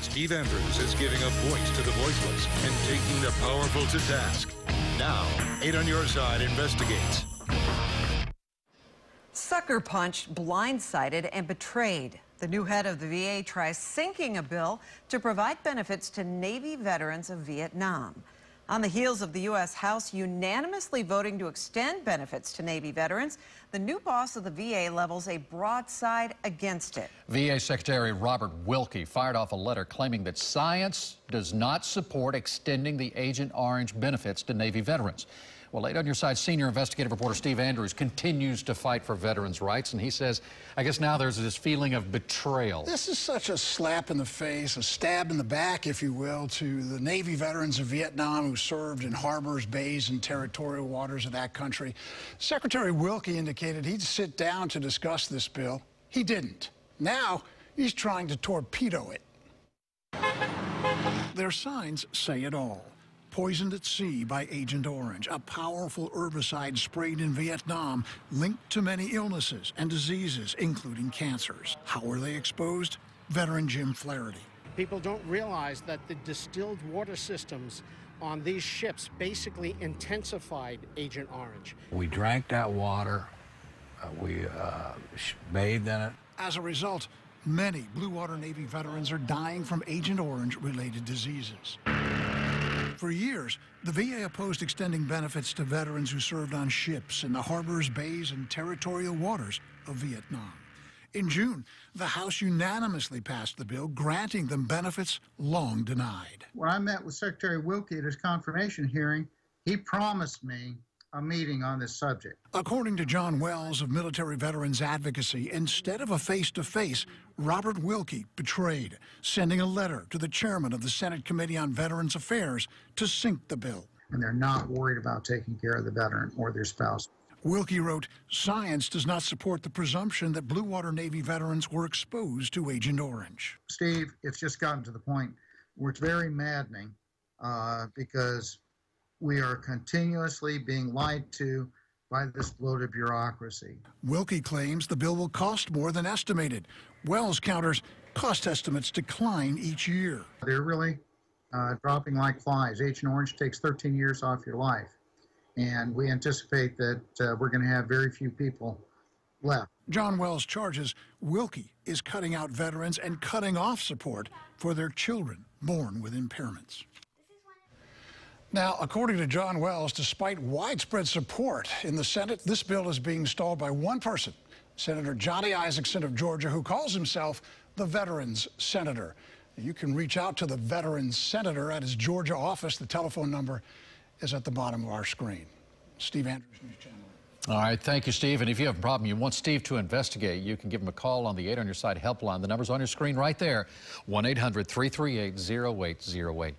Steve Andrews is giving a voice to the voiceless and taking the powerful to task. Now, 8 on Your Side investigates. Sucker punched, blindsided, and betrayed. The new head of the VA tries sinking a bill to provide benefits to Navy veterans of Vietnam. On the heels of the U.S. House unanimously voting to extend benefits to Navy veterans, the new boss of the VA levels a broadside against it. VA Secretary Robert Wilkie fired off a letter claiming that science does not support extending the Agent Orange benefits to Navy veterans. Well, 8 on Your Side senior investigative reporter Steve Andrews continues to fight for veterans' rights, and he says, I guess now there's this feeling of betrayal. This is such a slap in the face, a stab in the back, if you will, to the Navy veterans of Vietnam who served in harbors, bays, and territorial waters of that country. Secretary Wilkie indicated he'd sit down to discuss this bill. He didn't. Now he's trying to torpedo it. Their signs say it all. Poisoned at sea by Agent Orange, a powerful herbicide sprayed in Vietnam linked to many illnesses and diseases, including cancers. How were they exposed? Veteran Jim Flaherty. People don't realize that the distilled water systems on these ships basically intensified Agent Orange. We drank that water, we bathed in it. As a result, many Blue Water Navy veterans are dying from Agent Orange-related diseases. For years, the VA opposed extending benefits to veterans who served on ships in the harbors, bays, and territorial waters of Vietnam. In June, the House unanimously passed the bill granting them benefits long denied. When I met with Secretary Wilkie at his confirmation hearing, he promised me a meeting on this subject. According to John Wells of Military Veterans Advocacy, instead of a face-to-face, Robert Wilkie betrayed, sending a letter to the chairman of the Senate Committee on Veterans Affairs to sink the bill. And they're not worried about taking care of the veteran or their spouse. Wilkie wrote, science does not support the presumption that Blue Water Navy veterans were exposed to Agent Orange. Steve, it's just gotten to the point where it's very maddening because we are continuously being lied to by this bloated bureaucracy. Wilkie claims the bill will cost more than estimated. Wells counters cost estimates decline each year. They're really dropping like flies. Agent Orange takes 13 years off your life. And we anticipate that we're going to have very few people left. John Wells charges Wilkie is cutting out veterans and cutting off support for their children born with impairments. Now, according to John Wells, despite widespread support in the Senate, this bill is being stalled by one person, Senator Johnny Isakson of Georgia, who calls himself the Veterans Senator. You can reach out to the Veterans Senator at his Georgia office. The telephone number is at the bottom of our screen. Steve Andrews, News Channel. All right, thank you, Steve. And if you have a problem you want Steve to investigate, you can give him a call on the 8 on Your Side helpline. The number's on your screen right there, 1-800-338-0808.